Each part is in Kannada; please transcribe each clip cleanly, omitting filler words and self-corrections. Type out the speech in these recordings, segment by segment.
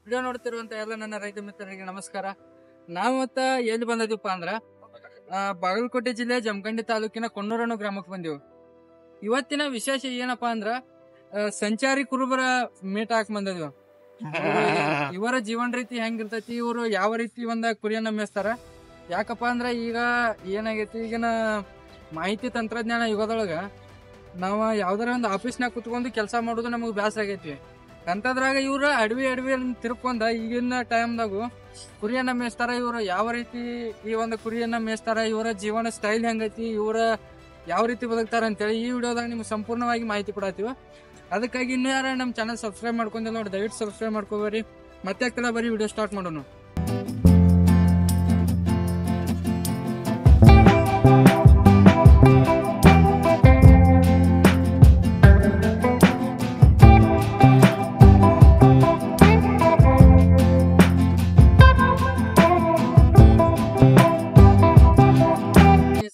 ವಿಡಿಯೋ ನೋಡ್ತಿರುವಂತ ಎಲ್ಲ ನನ್ನ ರೈತ ಮಿತ್ರರಿಗೆ ನಮಸ್ಕಾರ. ನಾವು ಎಲ್ಲಿ ಬಂದಿದ್ದೀವಪ್ಪ ಅಂದ್ರ ಬಾಗಲಕೋಟೆ ಜಿಲ್ಲೆ ಜಮಖಂಡಿ ತಾಲೂಕಿನ ಕೊಣ್ಣೂರನ್ನು ಗ್ರಾಮಕ್ಕೆ ಬಂದೆವು. ಇವತ್ತಿನ ವಿಶೇಷ ಏನಪ್ಪಾ ಅಂದ್ರ ಸಂಚಾರಿ ಕುರುಬರ ಮೀಟ್ ಹಾಕ್ ಬಂದಿದ್ವಿ. ಇವರ ಜೀವನ ರೀತಿ ಹೆಂಗಿರ್ತೈತಿ, ಇವರು ಯಾವ ರೀತಿ ಒಂದ ಕುರಿಯನ್ನ ಮೇಯಿಸ್ತಾರ, ಯಾಕಪ್ಪ ಅಂದ್ರ ಈಗ ಏನಾಗೈತಿ, ಈಗಿನ ಮಾಹಿತಿ ತಂತ್ರಜ್ಞಾನ ಯುಗದೊಳಗ ನಾವ ಯಾವ್ದಾರ ಒಂದು ಆಫೀಸ್ನಾಗ ಕುತ್ಕೊಂಡು ಕೆಲಸ ಮಾಡೋದು ನಮಗ್ ಬ್ಯಾಸರ ಆಗೈತಿ. ಅಂತದ್ರಾಗ ಇವ್ರ ಅಡವಿ ತಿರ್ಕೊಂಡ ಈಗಿನ ಟೈಮ್ದಾಗು ಕುರಿಯನ್ನ ಮೇಯಿಸ್ತಾರ. ಇವ್ರು ಯಾವ ರೀತಿ ಈ ಒಂದು ಕುರಿಯನ್ನ ಮೇಯಿಸ್ತಾರ, ಇವರ ಜೀವನ ಸ್ಟೈಲ್ ಹೆಂಗೈತಿ, ಇವರ ಯಾವ ರೀತಿ ಬದುಕ್ತಾರ ಅಂತೇಳಿ ಈ ವಿಡಿಯೋದಾಗ ನಿಮ್ಗೆ ಸಂಪೂರ್ಣವಾಗಿ ಮಾಹಿತಿ ಕೊಡತ್ತೀವಿ. ಅದಕ್ಕಾಗಿ ಇನ್ನೂ ಯಾರ ನಮ್ಮ ಚಾನಲ್ ಸಬ್ಸ್ಕ್ರೈಬ್ ಮಾಡ್ಕೊಂಡಿಲ್ಲ ನೋಡಿ, ದಯವಿಟ್ಟು ಸಬ್ಸ್ಕ್ರೈಬ್ ಮಾಡ್ಕೋಬೇರಿ. ಮತ್ತೆ ಆಗ್ತಲ್ಲ, ಬರೀ ವಿಡಿಯೋ ಸ್ಟಾರ್ಟ್ ಮಾಡೋಣ.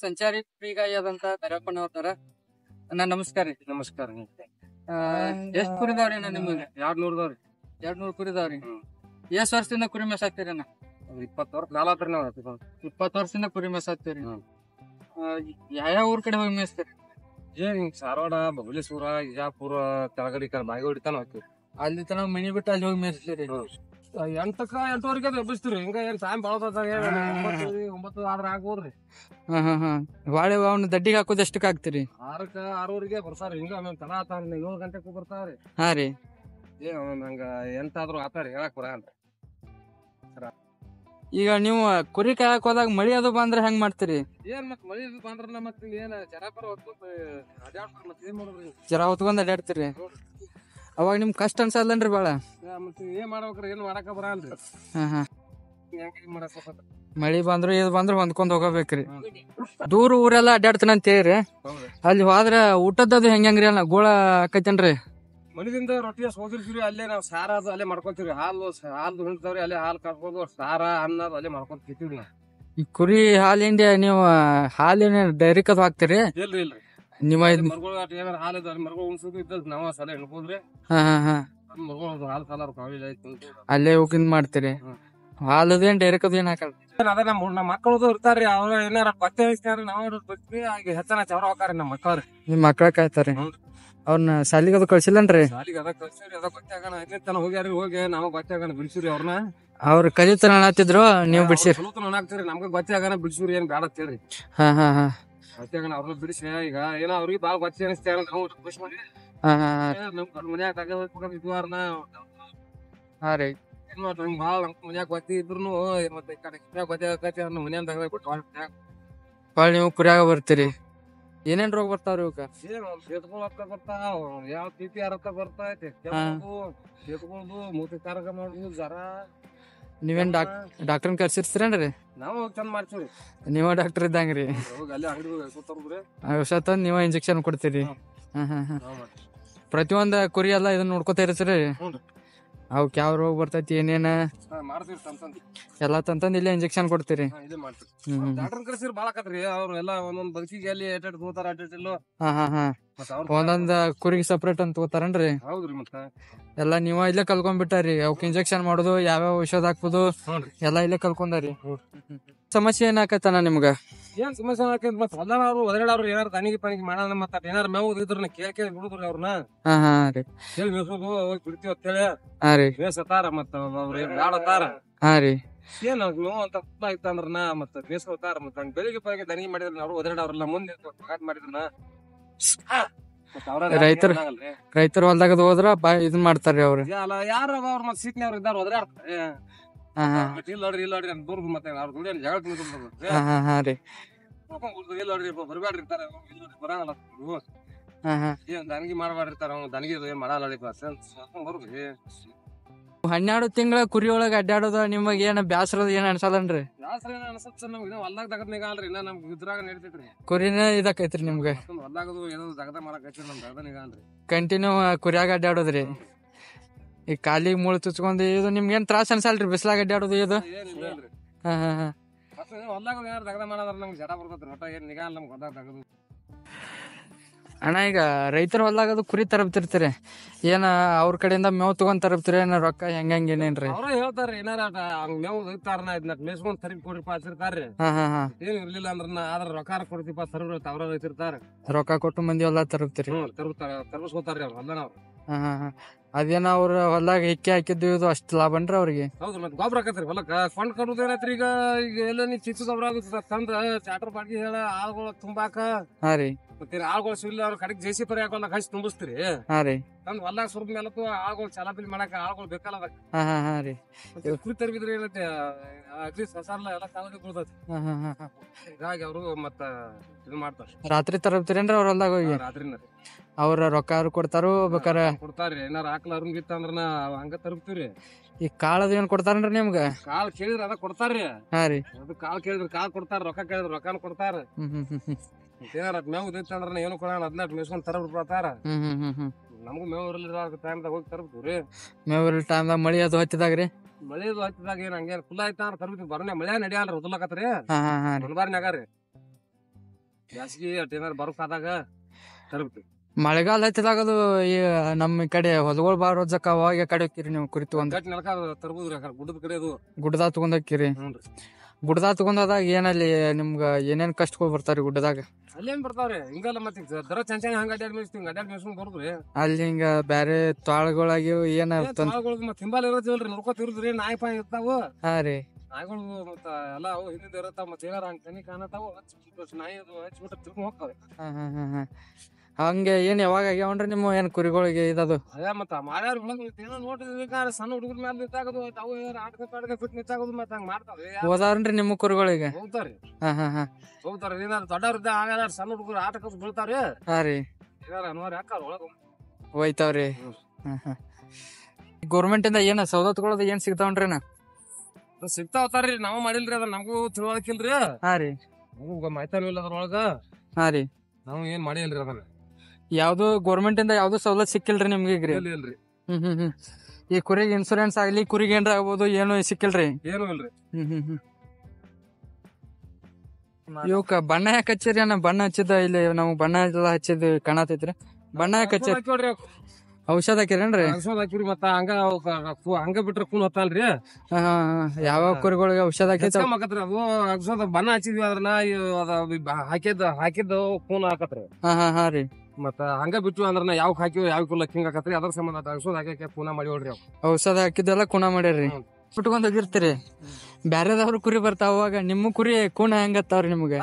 ಸಂಚಾರಿ ಫ್ರೀಗಾಯದಂತ ದರಪ್ಪಣ್ಣ ಅವ್ರ ಅಣ್ಣ ನಮಸ್ಕಾರ ರೀ. ನಮಸ್ಕಾರ. ಎಷ್ಟ್ ಕುರಿದಾವ್ರಿ ಅಣ್ಣ ನಿಮ್ಗೆ? 200 200 ಕುರಿದಾವ್ರಿ. ಎಷ್ಟ್ ವರ್ಷದಿಂದ ಕುರಿ ಮೇಸಾಕ್ತೀರಿ ಅಣ್ಣ? 20 ವರ್ಷ ನಾಲ್ಕು ನಾವು 20 ವರ್ಷದಿಂದ ಕುರಿ ಮೇಸಾಕ್ತೀರಿ. ಯಾವ ಊರ್ ಕಡೆ ಹೋಗಿ ಮೇಯಿಸ್ತೀರಿ? ಧಾರವಾಡ, ಬಬಲೇಶ್ವರ, ವಿಜಾಪುರ, ತೆಳಗಡಿ ಬಾಗಿ ಹೊಡಿತಾನ ಹೋಗ್ತೀವಿ. ಅಲ್ಲಿ ತನ ಮನಿ ಬಿಟ್ಟು ಅಲ್ಲಿ ಹೋಗಿ ಮೇಯಿಸ್ತೀರಿ? 8-8ವರೆಗೆ ಎಬ್ಬಿಸ್ತೀರಿ. ಹಿಂಗ ಏನ್ ಟೈಮ್ ಬಾಳ 9 ಆದ್ರ ಆಗ್ಬೋದ್ರಿ. ಬಾಳೆ ಅವ್ನ ದಡ್ಡಿಗೆ ಹಾಕೋದ್ ಎಷ್ಟಕ್ಕೆ ಹಾಕ್ತಿರಿ? 6-6ವರೆಗೆ ಬರ್ತಾರ. ಹಿಂಗ ತನ ಆತಾರ 7 ಗಂಟೆಗೆ ಬರ್ತಾವ್ರಿ. ಹಾ ರೀ. ನಂಗ ಎಂತಾದ್ರು ಆತಾರಿ, ಹೇಳಕ್ ಬರಲ್ಲ. ಈಗ ನೀವು ಕುರಿ ಕಾಯಕ್ ಹೋದಾಗ ಮಳಿ ಅದು ಬಂದ್ರೆ ಹೆಂಗ್ ಮಾಡ್ತೀರಿ? ಏನ್ ಮತ್ ಮಳಿ ಬಂದ್ರ ಮತ್ ಏನ್ ಜರಾಪರ ಏನ್ ಮಾಡೋದ್ರಿ? ಜರ ಹೊತ್ಕೊಂಡ್ ಅಡ್ಯಾಡ್ತೀರಿ. ಅವಾಗ ನಿಮ್ ಕಷ್ಟ ಅನ್ಸಲ್ಲನ್ರಿ ಬಾಳ? ಮತ್ತೆ ಏನ್ ಮಾಡ್ಬೇಕ್ರಿ, ಏನ್ ಮಾಡಾಕ ಬರಲ್ರಿ. ಮಳಿ ಬಂದ್ರು ಇದು ಬಂದ್ರು ಹೊಂದ್ಕೊಂಡ್ ಹೋಗಬೇಕ್ರಿ. ದೂರ ಊರೆಲ್ಲ ಅಡ್ಡಾಡ್ತಾನ ಅಂತ ಹೇಳ್ರಿ, ಅಲ್ಲಿ ಹೋದ್ರ ಊಟದ್ದು ಹೆಂಗ್ರಿ ಅಲ್ಲ ಗೋಳ ಆಕೈತೇನ್ರಿ? ಮನಿದಿಂದ ರೊಟ್ಟಿ ಹೋಗಿರ್ತೀವಿ, ಅಲ್ಲೇ ನಾವ್ ಸಾರ ಅದು ಅಲ್ಲೇ ಮಾಡ್ಕೊತೀವ್ರಿ. ಹಾಲು ಹಿಂಡ್ತಾವ್ರಿ, ಅಲ್ಲೇ ಹಾಲು ಕರ್ಕೊಂಡು ಸಾರ ಅನ್ನ ಅಲ್ಲೇ ಮಾಡ್ಕೊಂಡ್ ತಿಂತೀವ್ರಿ ನಾವ್. ಈ ಕುರಿ ಹಾಲಿಂದ ನೀವು ಹಾಲಿನ ಡೈರಿಕದ್ ಹಾಕ್ತಿರಿ? ಇಲ್ರಿ ನಿಮ್ಮ ಮರ್ಗಳು ಏನಾರ ಹಾಲು ಇದಾವ್ರಿ, ಮರ್ಗಳು ಉಣ್ಸೋದು ಇದ್ದದ್ ನಾವ ಸಲ ಹಿಡ್ಬೋದ್ರಿ. ಮರ್ಗಳು ಹಾಲು ಸಾಲಾರ ಕಾವಿಲ್ಲ ಅಲ್ಲೇ ಹೋಗಿಂದ್ ಮಾಡ್ತೀರಿ. ಹಾಲದೇನ್ ಡೈರಿಕದ್ ಏನ್ ಹಾಕಲ್? ಅದ ನಮ್ಮ ಮಕ್ಕಳದು ಇರ್ತಾರ್ರಿ, ಅವ್ರ ಏನಾರ ಪತ್ತೆ ಹಚ್ತಾರ, ನಾವ್ ಬರ್ತೀವಿ. ಹೆಚ್ಚನ ಚವರ ಹೋಗಾರಿ ನಮ್ಮ ಮಕ್ಕಳ್ರಿ. ನಿಮ್ ಮಕ್ಳ ಕಾಯ್ತಾರಿ. ಅವ್ರನ್ನ ಸಾಲಿಗದು ಕಳ್ಸಿಲ್ಲನ್ರಿ? ಸಾಲಿಗೆ ಅದ ಕಳ್ಸಿರಿ, ಅದ ಗೊತ್ತೇ ಆಗೋಣ ತನ ಹೋಗ್ಯಾರಿ. ಹೋಗಿ ನಾವ್ ಗೊತ್ತೇ ಆಗೋಣ ಬಿಡ್ಸಿರಿ ಅವ್ರನ್ನ. ಅವ್ರ ಕಲಿತಾನ ಅನ್ನತ್ತಿದ್ರು, ನೀವು ಬಿಡ್ಸಿರಿ? ಹಾಕ್ತಿರಿ, ನಮ್ಗೆ ಗೊತ್ತೇ ಆಗೋಣ ಬಿಡ್ಸಿರಿ, ಏನ್ ಬ್ಯಾಡ ಅಂತೇಳಿ. ಗೊತ್ತೇ ಆಗೋಣ ಅವ್ರನ್ನ ಬಿಡಿಸಿ. ಈಗ ಏನೋ ಅವ್ರಿಗೆ ಬಾಳ ಗೊತ್ತೇ ಅನಿಸ್ತೇ ನಾವು ಖುಷಿ ಮಾಡಿ ನಮ್ ಮನ್ಯಾಗ ತಗೋರ್ನ. ಹಾ ರೀ. ಏನ್ ಮಾಡ್ರಿ, ನಮ್ಗೆ ಭಾಳ ನಮ್ ಮನ್ಯಾಗ ಗೊತ್ತಿ ಇದ್ರು ಮತ್ತೆ ಗೊತ್ತೇ ಆಗತ್ತೆ ಮನ್ಯಾಗ ತಗೋಬಿಟ್ಟು ಬಾಳ ನೀವು ಕುರಿಯಾಗ ಬರ್ತೀರಿ. ಏನೇನ್ ರೋಗ ಬರ್ತಾವ್ರಿ ಇವಕ್ಕ? ಬರ್ತಾವ, ಯಾವ ತಿಥಿ ಅರ್ಥ ಬರ್ತೈತಿ, ಮೂತಿ ಕಾರಕ ಮಾಡುದು, ಜ್ವರ. ನೀವೇನ್ ಡಾಕ್ಟರ್ನ ಕರ್ಸಿರ್ತೀರೇನ್ರಿ? ನಾವು ಚಂದ ಮಾಡ್ತೀವಿ. ನೀವ ಡಾಕ್ಟರ್ ಇದ್ದಂಗ್ರಿ. ಅಲ್ಲಿ ಅಂಗಡಿ ಕೂತಾರ್ರಿ, ಔಷಧ ತಂದ್ ನೀವ ಇಂಜೆಕ್ಷನ್ ಕೊಡ್ತೀರಿ. ಪ್ರತಿಯೊಂದ ಕುರಿ ಎಲ್ಲಾ ಇದನ್ನ ನೋಡ್ಕೊತಾ ಇರ್ತೀರಿ? ಅವಕ್ ಯಾವ ರೋಗ ಬರ್ತೈತಿ ಏನೇನ ಎಲ್ಲಾ ತಂತಂದ್ ಇಲ್ಲೇ ಇಂಜೆಕ್ಷನ್ ಕೊಡ್ತೀರಿ? ಡಾಕ್ಟರ್ ಕರ್ಸಿರ್ ಬಾಳ ಆಕತ್ರಿ. ಅವ್ರು ಎಲ್ಲಾ ಒಂದೊಂದ್ ಬದುಕಿಗೆ ಅಲ್ಲಿ ತಗೋತಾರ, ಅಡ್ಡಿಲ್ಲ. ಒಂದೊಂದ್ ಕುರಿಗೆ ಸಪ್ರೇಟ್ ಅಂತ ತಗೋತಾರನ್ರಿ? ಹೌದ್ರಿ. ಮತ್ತ ಎಲ್ಲಾ ನೀವ ಇಲ್ಲೇ ಕಲ್ಕೊಂಡ್ಬಿಟ್ಟಾರಿ. ಅವಕ್ ಇಂಜೆಕ್ಷನ್ ಮಾಡೋದು, ಯಾವ್ಯಾವ ಔಷಧ ಹಾಕ್ಬೋದು ಎಲ್ಲಾ ಇಲ್ಲೇ ಕಲ್ಕೊಂಡಾರಿ. ಸಮಸ್ಯೆ ಏನ್ ಆಕೈತಣ್ಣ ನಿಮ್ಗ? ಏನ್ ಸಮಸ್ಯೆ ಆಕೈತಿ, ಮತ್ ಹೊಲ್ದಾನವ್ರು ಒದರಾಡವ್ರು ಏನಾರ ತನಿಗೆ ಪನಿಗೆ ಮಾಡೋಣ, ಮತ್ತ ಏನಾರ ಮೇವು ಇದ್ರ ಕೇಳಿ ಬಿಡುದ್ರಿ ಅವ್ರನ್ನ. ಕೇಳಿ ಮೇಸೋದು ಹೋಗಿ ಬಿಡ್ತೀವಿ ಅಂತೇಳಿ ಮೇಸತಾರ. ಮತ್ತ ಅವ್ರ ಬ್ಯಾಡತಾರ. ಏನ್ ನೋವು ಅಂತ ಆಯ್ತಂದ್ರ ಮತ್ತ ಮೇಸ್ಕೊತಾರ. ಮತ್ತ ಬೆಳಿಗ್ಗೆ ಪೈಗೆ ದನಿಗೆ ಮಾಡಿದ್ರ ಅವ್ರು ಒದರಾಡವ್ರಲ್ಲ, ಮುಂದೆ ಮಾಡಿದ್ರನ ರೈತರ ಹೊಲ್ದಾಗ ಹೋದ್ರ ಇದನ್ ಮಾಡ್ತಾರ್ರಿ ಅವ್ರು. ಯಾರ ಅವ್ರ ಮತ್ ಸೀಟ್ನವ್ರು ಇದ್ದಾರ ಒದರಾಡ್ತಾರೆ. ಇಲ್ಲೋಡ್ರಿ ಅಂತ ದೂರ ಮತ್ತೆ ಅವ್ರ ದುಡಿಯ ಜಗಳ ಇಲ್ಲೋಡ್ರಿ ಬರ್ಬ್ಯಾಡ್ರಿ ಇರ್ತಾರ, ಬರಂಗಲ್ಲ. ಏನ್ ದನಿಗೆ ಮಾಡ್ಬಾಡಿರ್ತಾರ, ದನಿಗೆ ಏನ್ ಮಾಡಲ್ಲ. ಬರ್ರಿ 12 ತಿಂಗಳ ಕುರಿ ಒಳಗ ಅಡ್ಡಾಡೋದ ನಿಮಗ ಏನ ಬ್ಯಾಸರದ ಏನ್ ಅನ್ಸಲ್ಲನ್ರಿ? ಬ್ಯಾಸರ ಏನ್ ಅನ್ಸತ್ ಸರ್ ನಮ್ಗೆ. ಹೊಲ್ದಾಗ ತಗದ್ನಾಗ ಅಲ್ರಿ, ಇನ್ನ ನಮ್ಗೆ ಇದ್ರಾಗ ನಡೀತೈತ್ರಿ. ಕುರಿನ ಇದಕ್ಕೈತ್ರಿ ನಿಮ್ಗ? ಹೊಲ್ದಾಗದು ಏನೋ ತಗದ ಮಾಡಕೈತ್ರಿ, ನಮ್ ತಗದನಿಗ ಅಲ್ರಿ. ಕಂಟಿನ್ಯೂ ಕುರಿಯಾಗ ಅಡ್ಡಾಡೋದ್ರಿ. ಈ ಕಾಲಿಗೆ ಮುಳು ಚುಚ್ಕೊಂಡ್ ಇದು ನಿಮ್ಗೇನ್ ತ್ರಾಸ ಅನ್ಸಲ್ರಿ ಬಿಸ್ಲಾಗ ಅಡ್ಡಾಡೋದು ಇದು? ಹೊಲ್ದಾಗ ಏನಾರ ತಗದ ಮಾಡದ್ರ ನಮ್ಗೆ ಜಡ ಬರ್ತೈತ್ರಿ. ಒಟ್ಟ ಏನ್ ನಿಗಾ ನಮ್ಗೆ ಹೊಲ್ದಾಗ ತಗದು. ಅಣ್ಣ ಈಗ ರೈತರ ಹೊಲ್ದಾಗ ಅದು ಕುರಿ ತರಬ್ತಿರ್ತೀರಿ ಏನ ಅವ್ರ ಕಡೆಯಿಂದ ಮೇವ್ ತಗೊಂಡ್ ತರಬ್ತೀರಿ ಏನ ರೊಕ್ಕ ಹೆಂಗ್ ಏನೇನ್ರಿ? ಅವ್ರ ಹೇಳ್ತಾರ ಏನಾರ ಹಂಗ ಮೇವ್ ಇರ್ತಾರ ಇದನ್ನ ಮೇಸ್ಕೊಂಡ್ ತರಿ ಕೊಡ್ರಿಪ್ಪ ಹಚ್ಚಿರ್ತಾರ್ರಿ. ಏನ್ ಇರ್ಲಿಲ್ಲ ಅಂದ್ರ ಆದ್ರ ರೊಕ್ಕ ಕೊಡ್ತಿಪ್ಪ ಸರ್ವ್ ಅವ್ರ ರೈತಿರ್ತಾರ. ರೊಕ್ಕ ಕೊಟ್ಟು ಮಂದಿ ಹೊಲ ತರಬ್ತೀರಿ? ತರ್ಬಿಸ್ಕೋತಾರ್ರಿ ಅವ್ರ ಹೊಲ್ದಾನ ಅವ್ರು. ಅದೇನ ಅವ್ರ ಹೊಲ್ದಾಗ ಹಿಕ್ಕಿ ಹಾಕಿದ್ದು ಇದು ಅಷ್ಟ್ ಲಾಭನ್ರಿ ಅವ್ರಿಗೆ? ಹೌದು, ಮತ್ತೆ ಗೊಬ್ಬರ ಹಾಕತ್ರಿ ಹೊಲಕ್ಕ ಕೊಂಡ್ ಕಡುದು ಏನೈತ್ರಿ ಈಗ ಎಲ್ಲ ನೀ ಚಿಕ್ಕ ಗೊಬ್ಬರ ತಂದ ಚಾಟರ್ ಬಾಗಿ ಹೇಳ ಆಳ್ಗಳು ತುಂಬಾಕ. ಹಾ ರೀ. ಮತ್ತೆ ಆಳ್ಗಳು ಸಿಗ್ಲಿಲ್ಲ ಅವ್ರ ಕಡೆಗೆ ಜೇಸಿ ಪರಿ ಹಾಕೊಂಡ ಹಚ್ಚಿ ತುಂಬಿಸ್ತೀರಿ. ಹಾ ರೀ. ತಂದ್ ಹೊಲ್ದಾಗ ಸುರ್ದ ಮೇಲತ್ತು ಆಳ್ಗಳು ಚಲಾಪಿಲಿ ಮಾಡಾಕ ಆಳ್ಗಳು ಬೇಕಲ್ಲ ಅದಕ್ಕ. ಹಾ ರೀ. ಕುರಿ ತರಬಿದ್ರಿ ಏನೈತಿ ಅಗ್ಲಿ ಸಸಾರ್ಲ ಎಲ್ಲ ಕಾಲಕ್ಕೆ ಬೀಳ್ತೈತಿ. ಹೀಗಾಗಿ ಅವರು ಮತ್ತ ಇದು ಮಾಡ್ತಾರ. ರಾತ್ರಿ ತರಬ್ತೀರೇನ್ರಿ ಅವ್ರ ಹೊಲ್ದಾಗ ಹೋಗಿ? ರಾತ್ರಿನ ಅವ್ರ ರೊಕ್ಕ ಅವ್ರು ಕೊಡ್ತಾರು ಬೇಕಾರ ಕೊಡ್ತಾರ್ರಿ. ಏನಾರ ಆಕಳ ಅರಂಗಿತ್ತ ಅಂದ್ರ ಹಂಗ ತರಬ್ತೀವ್ರಿ. ಈ ಕಾಳದ ಏನ್ ಕೊಡ್ತಾರನ್ರಿ ನಿಮ್ಗ? ಕಾಳ್ ಕೇಳಿದ್ರ ಅದ ಕೊಡ್ತಾರ್ರಿ. ಹಾ ರೀ. ಅದು ಕಾಳ್ ಕೇಳಿದ್ರ ಕಾಳ್ ಕೊಡ್ತಾರ, ರೊಕ್ಕ ಕೇಳಿದ್ರ ರೊಕ್ಕನ ಕೊಡ್ತಾರ. ಏನಾರ ಮೇವ್ ಇದ್ದಿತ್ತ ಅಂದ್ರ ಏನು ಕೊಡೋಣ ಅದ್ನ ಮೇಸ್ಕೊಂಡ್ ತರಬಿಡ್ತಾರ. ನಮಗೂ ಮೇವ್ ಇರಲಿಲ್ಲ ಟೈಮ್ದಾಗ ಹೋಗಿ ತರಬ್ತೀವ್ರಿ. ಮೇವ್ ಇರಲಿ ಟೈಮ್ದಾಗ ಮಳಿ ಅದು ಹತ್ತಿದಾಗ್ರಿ? ಮಳಿ ಅದು ಹತ್ತಿದಾಗ ಏನ್ ಹಂಗೇನ್ ಫುಲ್ ಆಯ್ತ ಅಂದ್ರ ತರಬಿಡ್ತೀವಿ. ಬರೋಣ ಮಳೆ ನಡಿಯಲ್ರಿ ಉದಲಕತ್ರಿ. ಮಲ್ಬಾರಿನಾಗ್ರಿ ಬ್ಯಾಸ್ಗಿ ಅಟ್ ಏನಾರ ಬರಕಾದಾಗ ತರಬ್ತೀವಿ. ಮಳೆಗಾಲ ಹತ್ತಿದಾಗ ಅದು ಈ ನಮ್ಮ ಕಡೆ ಹೊಲಗಳು ಬಾಳ ರೋಜಕ್ಕ ಅವಾಗ ಕಡೆ ಹೋಗ್ತೀರಿ ನೀವು ಕುರಿ ತಗೊಂಡ್? ಗಟ್ಟಿ ನೆಲಕ ತರಬುದ್ರಿ ಗುಡ್ಡದ ಕಡೆ ಅದು. ಗುಡ್ಡದಾಗ ತಗೊಂಡ್ ಹೋಗ್ತೀರಿ? ಗುಡ್ಡದಾಗ ತಗೊಂಡಾದಾಗ ಏನಲ್ಲಿ ನಿಮ್ಗ ಏನೇನ್ ಕಷ್ಟಗಳು ಬರ್ತಾವ್ರಿ ಗುಡ್ಡದಾಗ? ಅಲ್ಲೇನ್ ಬರ್ತಾವ್ರಿ ಹಿಂಗಲ್ಲ ಮತ್ತೆ ದರ ಚಂಚನೆ ಹಂಗ ಅಡ್ಯಾಡ್ ಮೇಸ್ಕೊಂಡ್ ಬರುದ್ರಿ. ಅಲ್ಲಿ ಹಿಂಗ ಬ್ಯಾರೆ ತಾಳಗಳಾಗಿ ಏನ ಮತ್ ಹಿಂಬಾಲ ಇರೋದಿಲ್ರಿ, ನೋಡ್ಕೋತಿರುದ್ರಿ. ನಾಯಿ ಪಾಯಿ ಇರ್ತಾವ. ಹಾ ರೀ. ನಾಯಿಗಳು ಮತ್ತ ಎಲ್ಲ ಅವು ಹಿಂದಿಂದ ಇರತ್ತಾವ. ಮತ್ತ ಏನಾರ ಹಂಗ ತನಿ ಕಾಣತಾವ ನಾಯಿ ಅದು ಹಚ್ಬಿಟ್ಟ ತಿರ್ಕೊಂಡ್ ಹೋಗ್ತಾವೆ. ಹಂಗೆ ಏನ್ ಯಾವಾಗ ಆಗ್ಯಾವನ್ರಿ ನಿಮ್ಮ ಏನ್ ಕುರಿಗಳಿಗೆ ಇದದು? ಅದೇ ಮತ್ತ ಮಾಡ್ಯಾರ ಏನೋ ನೋಡ್ರಿ ಸಣ್ಣ ಹುಡುಗರ ಮ್ಯಾಲ ನಿಂತಾಗದು ಅವು ಆಟಕ ಬಿಟ್ಟು ನಿಂತಾಗದು ಮತ್ತ ಹಂಗ ಮಾಡ್ತಾವ್ರಿ. ಹೋದಾವ್ರಿ ನಿಮ್ಮ ಕುರಿಗಳಿಗೆ? ಹೋಗ್ತಾರ್ರಿ. ಹೋಗ್ತಾರ. ಏನಾರ ದೊಡ್ಡವ್ರಿದ್ದ ಆಗ ಸಣ್ಣ ಹುಡುಗರು ಆಟಕ ಬೀಳ್ತಾವ್ರಿ. ಹಾ ರೀ. ಏನಾರ ಅನ್ವಾರ ಯಾಕಾರ ಒಳಗ ಹೋಯ್ತಾವ್ರಿ. ಗೌರ್ಮೆಂಟ್ ಇಂದ ಏನ ಸವಲತ್ತುಗಳದ ಏನ್ ಸಿಗ್ತಾವನ್ರಿ? ಸಿಗ್ತಾವತಾರ್ರಿ. ನಾವು ಮಾಡಿಲ್ರಿ ಅದ ನಮಗೂ ತಿಳುವಳಿಕಿಲ್ರಿ. ಹಾ ರೀ. ನಮಗೂ ಮಾಹಿತಿ ಇಲ್ಲ ಅದ್ರೊಳಗ. ಹಾ ರೀ. ನಾವು ಏನ್ ಮಾಡಿಲ್ರಿ ಅದನ್ನ. ಯಾವ್ದು ಗೌರ್ಮೆಂಟ್ ಇಂದ ಯಾವ್ದು ಸವಲತ್ತು ಸಿಕ್ಕಿಲ್ರಿ ನಿಮ್ಗೆ? ಇಲ್ರಿ. ಈ ಕುರಿಗೆ ಇನ್ಸೂರೆನ್ಸ್ ಆಗ್ಲಿ ಕುರಿಗೆ ಏನ್ರ ಆಗ್ಬೋದು ಏನು ಸಿಕ್ಕಿಲ್ರಿ? ಏನು ಇಲ್ರಿ. ಇವಕ್ಕ ಬಣ್ಣ ಯಾಕೆ ಹಚ್ಚಿರಿ ಅಣ್ಣ? ಬಣ್ಣ ಹಚ್ಚಿದ ಇಲ್ಲಿ ನಾವು ಬಣ್ಣ ಎಲ್ಲ ಹಚ್ಚಿದ್ ಕಾಣತೈತ್ರಿ. ಬಣ್ಣ ಯಾಕೆ ಹಚ್ಚಿರಿ? ಔಷಧ ಹಾಕಿರೇನ್ರಿ? ಔಷಧ ಹಾಕಿರಿ. ಮತ್ತ ಹಂಗ ಬಿಟ್ರ ಕೂನ್ ಹೊತ್ತಲ್ರಿ. ಯಾವ ಕುರಿಗಳಿಗೆ ಔಷಧ ಹಾಕೈತ್ರಿ? ಅದು ಔಷಧ ಬಣ್ಣ ಹಚ್ಚಿದ್ವಿ ಅದ್ರನ್ನ ಹಾಕಿದ್ದು ಕೂನ್ ಹಾಕತ್ರಿ. ಹಾ ರೀ. ಮತ್ತ ಹಂಗ ಬಿಟ್ಟು ಅಂದ್ರ ಯಾವ ಹಾಕಿವ್ ಯಾವ ಕುಲ್ಲ ಹಿಂಗ ಆಕತ್ರಿ. ಅದ್ರ ಸಂಬಂಧ ಔಷಧ ಹಾಕಿ ಕೂನ ಮಾಡಿ ಹೊಡ್ರಿ. ಔಷಧ ಹಾಕಿದ್ದೆಲ್ಲ ಕೂನ ಮಾಡ್ಯಾರ್ರಿ. ಬಿಟ್ಕೊಂಡ್ ಹೋಗಿರ್ತೀರಿ. ಬ್ಯಾರೆದವ್ರ ಕುರಿ ಬರ್ತಾವ, ಅವಾಗ ನಿಮ್ಮ ಕುರಿ ಕೂನ ಹೆಂಗತ್ತಾವ್ರಿ ನಿಮ್ಗೆ?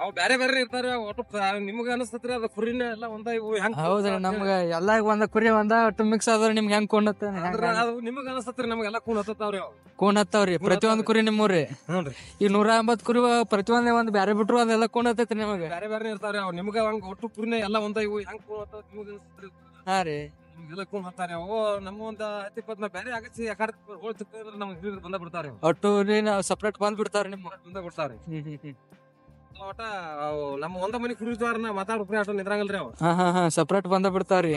ಅವ್ ಬ್ಯಾರೆ ಬ್ಯಾರೆ ಇರ್ತಾರ. ಒಟ್ಟು ನಿಮ್ಗ ಅನಸ್ತತ್ರಿ ಅದ ಕುರಿನ ಎಲ್ಲ ಒಂದ ಇವು ಹೆಂಗ್? ಹೌದ್ರಿ. ನಮ್ಗ ಎಲ್ಲಾ ಒಂದ ಕುರಿ ಒಂದ ಒಟ್ಟು ಮಿಕ್ಸ್ ಆದ್ರ ನಿಮ್ಗೆ ಹೆಂಗ್ ಕೂನ್ ಹತ್ತ? ನಿಮಗ ಅನಸ್ತತ್ರಿ ನಮ್ಗೆಲ್ಲಾ ಕೂನ್ ಹತ್ತವ್ರಿ. ಕೂನ್ ಹತ್ತಾವ್ರಿ ಪ್ರತಿಯೊಂದ್ ಕುರಿ ನಿಮ್ಮೂರಿ? ಈ 150 ಕುರಿ ಪ್ರತಿಯೊಂದ್ ಒಂದ್ ಬ್ಯಾರೆ ಬಿಟ್ರು ಅದೆಲ್ಲ ಕೂನ್ ಹತ್ತೈತ್ರಿ ನಿಮಗ? ಬ್ಯಾರೆ ಬ್ಯಾರೆ ಇರ್ತಾವ್ರಿ. ಅವ್ ನಿಮ್ಗ ಹಂಗ ಒಟ್ಟು ಕುರಿನ ಎಲ್ಲ ಒಂದ ಇವು ಹೆಂಗ್ ಕೂನ್ ಹತ್ತ ನಿಮ್ಗ ಅನಸ್ತತ್ರಿ? ಹಾ ರೀ. ಎಲ್ಲ ಕೂನ್ ಹತ್ತಾರ. ಅವು ನಮ್ಮ ಒಂದ್ 10-20 ಬ್ಯಾರೆ ಆಗಸಿ ಯಾಕಡೆ ಹೋಳ್ ತಿಕ್ಕಿದ್ರ ನಮ್ಗೆ ಬಂದ ಬಿಡ್ತಾವ್ರಿ. ಒಟ್ಟು ಸಪ್ರೇಟ್ ಬಂದ್ ಬಿಡ್ತಾವ್ರಿ ನಿಮ್ಮ ಬಂದ ಬಿಡ್ತಾವ್ರಿ. ಒಟ್ಟ ನಮ್ಮ ಒಂದ ಮನಿ ಕುರಿದ್ವಾರನ ಮಾತಾಡ್ರಿ ಅಷ್ಟ ನಿದ್ರಂಗಲ್ರಿ ಅವ್. ಹಾ ಸಪ್ರೇಟ್ ಬಂದ ಬಿಡ್ತಾವ್ರಿ.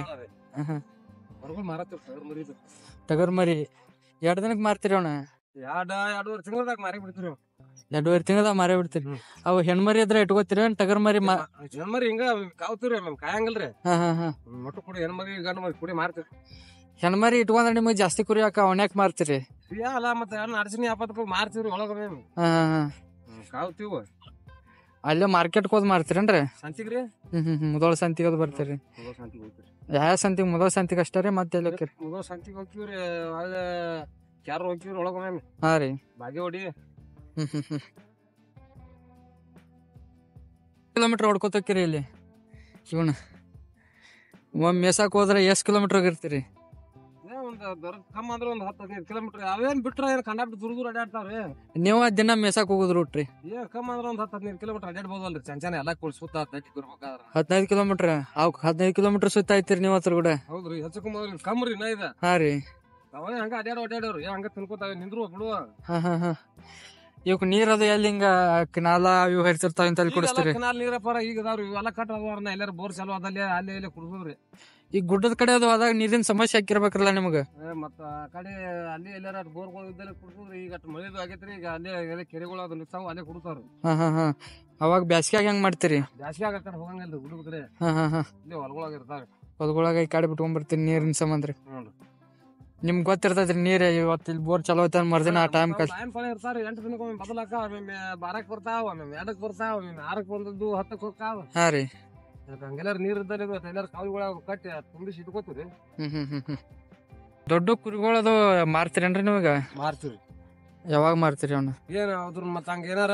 ಟಗರ್ ಮರಿ 2 ದಿನಕ್ ಮಾರ್ತೀರಿ ಅವನ? 2-2.5 ತಿಂಗಳದಾಗ ಮಾರಿ ಬಿಡ್ತೀರಿ. 2.5 ತಿಂಗಳದಾಗ ಮಾರೇ ಬಿಡ್ತೀರಿ. ಅವು ಹೆಣ್ಮರಿ ಇದ್ರ ಇಟ್ಕೋತೀರಿ? ಟಗರ್ ಮರಿ ಹೆಣ್ಮರಿ ಹಿಂಗ ಕಾವ್ತೀವ್ರಿ. ನಮ್ ಕಾಯಂಗಲ್ರಿ. ಒಟ್ಟು ಕುಡಿ ಹೆಣ್ಮರಿ ಗಂಡು ಮರಿ ಕುಡಿ ಮಾರ್ತೀರಿ. ಹೆಣ್ಮರಿ ಇಟ್ಕೊಂಡ್ರೆ ನಿಮಗ್ ಜಾಸ್ತಿ ಕುರಿ ಹಾಕ ಅವನ್ಯಾಕ್ ಮಾರ್ತೀರಿ? ಅಲ್ಲ ಮತ್ತೆ 70 ರೂಪಾಯಿ ಮಾರ್ತೀವ್ರಿ ಒಳಗ. ಕಾವ್ತೀವ್. ಅಲ್ಲೇ ಮಾರ್ಕೆಟ್ ಹೋದ್ ಮಾರ್ತೀರೇನ್ರಿ? ಸಂತಿಗ್ರಿ. ಮುದೋಳ ಸಂತಿಗೆ ಅದು ಬರ್ತೀರಿ? ಯಾವ ಸಂತಿಗೆ? ಮುದೋಳ ಸಂತಿಗೆ ಅಷ್ಟೇ ರೀ? ಮತ್ತೆ ಎಲ್ಲಿ ಹೋಗ್ತೀರಿ? ಮುದೋಳ ಸಂತಿಗೆ ಹೋಗ್ತೀವ್ರಿ. ಒಳ್ಳೆ ಕ್ಯಾರ ಹೋಗ್ತೀವ್ರಿ ಒಳಗ. ಹಾ ರೀ. ಬಾಗೇವಾಡಿ. ಕಿಲೋಮೀಟರ್ ಹೊಡ್ಕೊತಕ್ಕಿರಿ ಇಲ್ಲಿ ಇವನ? ಒಮ್ಮೆ ಮೇಸಾಕ್ ಹೋದ್ರೆ ಎಷ್ಟ್ ಕಿಲೋಮೀಟರ್ ಹೋಗಿರ್ತೀರಿ? ಕಮ್ಮ ಅಂದ್ರ ಒಂದ್ 10-15 ಕಿಲೋಮೀಟರ್. ಅವೇನ್ ಬಿಟ್ರ ಏನ್ ಕಂಡಾಬಿಟ್ಟು ದೂರ ಅಡ್ಯಾಡ್ತಾವ್ರಿ. ನೀವು ದಿನ ಮೇಸಾಕ್ ಹೋಗುದ್ ರೂಟ್ರಿ? ಕಮ್ಮ ಅಂದ್ರ ಒಂದ್ 10-15 ಕಿಲೋಮೀಟರ್ ಅಡ್ಯಾಡ್ಬೋದಲ್ರಿ. ಚಂಚನೆ ಎಲ್ಲಾ ಸುತ್ತ 15 ಕಿಲೋಮೀಟರ್. 15 ಕಿಲೋಮೀಟರ್ ಸುತ್ತ ಆಯ್ತಿರಿ ನೀವು ಹತ್ರ ಕೂಡ? ಹೌದ್ರಿ. ಹೆಚ್ಚು ಕಮ್ರಿ ನಾ ಇದ. ಹಾ ರೀ. ಅವೇ ಹಂಗ ಅಡ್ಯಾಡವ್ರಿ. ಹಂಗ ತಿನ್ಕೋತಾವ ನಿಂದ್ರು ಬಿಡುವ. ಹಾ ಇವಕ್ ನೀರದು ಎಲ್ಲಿ ಹಿಂಗ ನಾಲ ಇವ್ ಹರಿತಿರ್ತಾವ ಇಂತ ಕುಡಿಸ್ತೀರಿ? ನಾಲ್ ನೀರ ಪರ ಈಗ ಅದಾವ್ರಿ. ಇವೆಲ್ಲ ಕಟ್ ಅದಾವ್ರ. ಎಲ್ಲಾರ ಬೋರ್ ಚಲೋ ಅದಲ್ಲಿ ಅಲ್ಲಿ ಇಲ್ಲಿ ಕುಡಿದ್ರಿ. ಈ ಗುಡ್ಡದ ಕಡೆ ಅದು ಹೋದಾಗ ನೀರಿನ ಸಮಸ್ಯೆ ಹಾಕಿರ್ಬೇಕಲ್ಲ ನಿಮ್ಗ. ಮತ್ತ ಆ ಕಡೆ ಅಲ್ಲಿ ಎಲ್ಲಾರ ಬೋರ್ಗಳು ಇದ್ದಲ್ಲಿ ಕುಡ್ಸೋದ್ರಿ. ಈಗ ಅಷ್ಟ್ ಮಳಿದು ಆಗೈತ್ರಿ. ಈಗ ಅಲ್ಲೇ ಎಲ್ಲ ಕೆರೆಗಳು ಅದು ನಿಂತಾವು, ಅಲ್ಲೇ ಕುಡ್ತಾರ. ಅವಾಗ ಬ್ಯಾಸ್ಗ್ಯಾಗ ಹೆಂಗ್ ಮಾಡ್ತೀರಿ? ಜಾಸ್ತಿ ಆಗತ್ತ ಹೋಗಂಗಿಲ್ರಿ ಹುಡುಗ್ರೆ. ಇಲ್ಲಿ ಹೊಲಗೊಳಗ ಇರ್ತಾರ. ಹೊಲಗೊಳಗ ಈ ಕಡೆ ಬಿಟ್ಕೊಂಡ್ ಬರ್ತೀರಿ ನೀರಿನ ಸಂಬಂಧ್ರಿ. ನಿಮ್ಗ್ ಗೊತ್ತಿರ್ತೈತ್ರಿ ನೀರ್ ಇವತ್ತು ಇಲ್ಲಿ ಬೋರ್ ಚಲೋ ಐತ ಮರ್ದಿನ ಆ ಟೈಮ್ ಇರ್ತಾರ. 8 ದಿನಕ್ಕೊಮ್ಮೆ ಬದಲಾಕ, ಒಮ್ಮೆ 12ಕ್ ಬರ್ತಾವ, ಒಮ್ಮೆ 2ಕ್ ಬರ್ತಾವ, ಒಮ್ಮೆ 6ಕ್ ಬಂದದ್ದು 10ಕ್ ಹೋಗ್ತಾವ. ಹಾ ರೀ. ಹಂಗೆಲ್ಲಾರ ನೀರ್ ಇದ್ದಲ್ಲಿ ಎಲ್ಲಾರ ಕಾಲುಗಳ ಕಟ್ಟಿ ತುಂಬಿಸಿ ಇಟ್ಕೋತೀರಿ. ದೊಡ್ಡ ಕುರಿಗಳದು ಮಾರ್ತೀರೇನ್ರಿ ನೀವೀಗ? ಮಾರ್ತೀವಿ. ಯಾವಾಗ ಮಾರ್ತೀರಿ ಅವ್ನ? ಏನ್ ಅದ್ರ ಮತ್ತ ಹಂಗ ಏನಾರ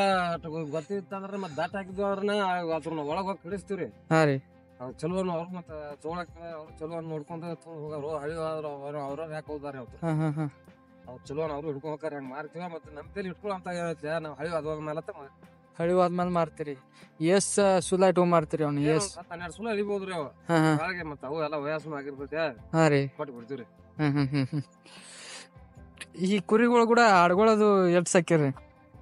ಗೊತ್ತಿತ್ತಂದ್ರ ಮತ್ ದಾಟ ಹಾಕಿದ್ವಿ ಅವ್ರನ್ನ ಅದ್ರನ್ನ ಒಳಗ್ ಹೋಗಿ ಕಳಿಸ್ತೀವ್ರಿ. ಹಾ ರೀ. ಚಲೋ ಅವ್ರ ಮತ್ತ ತಗೊಳಕ್ ಅವ್ರು ಚಲೋ ನೋಡ್ಕೊಂಡ ಹೋಗೋರು. ಹಳಿ ಅವ್ರ ಯಾಕೆ ಹೋದಾರ ಅವ್ರು ಚಲೋ ಅವ್ರು ಹಿಡ್ಕೊಂಡ್ ಹೋಗಾರ. ಹಂಗ ಮಾರ್ತೀವ. ಮತ್ತೆ ನಮ್ ತೇಲಿ ಇಟ್ಕೊಳಂತ ನಾವ್ ಹಳಿ ಅದ್ಮೇಲೆ ಹಳಿವಾದ್ಮೇಲೆ ಮಾರ್ತೀರಿ. ಎಸ್ ಸುಲ ಇಟ್ಕೊಂಡ್ ಮಾರ್ತೀರಿ ಅವ್ನ? 12 ಸುಲ ಅಳಿಬೋದ್ರಿ ಅವ. ಮತ್ತ ಅವು ಎಲ್ಲ ವಯಸ್ಸು ಆಗಿರ್ತೈತಿ. ಹಾ ರೀ. ಕೊಟ್ಟು ಬಿಡ್ತೀವ್ರಿ. ಈ ಕುರಿಗಳು ಕೂಡ ಆಡ್ಗಳದು ಎಷ್ಟ್ ಸಾಕಿರಿ?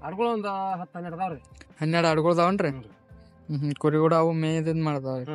ಆಡ್ಗಳು ಒಂದ್ 10-12 ಅದಾವ್ರಿ. 12 ಆಡ್ಗಳದಾವನ್ರಿ? ಕುರಿ ಕೂಡ ಅವು ಮೇಯ್ದ್ ಮಾಡ್ತಾವ್ರಿ.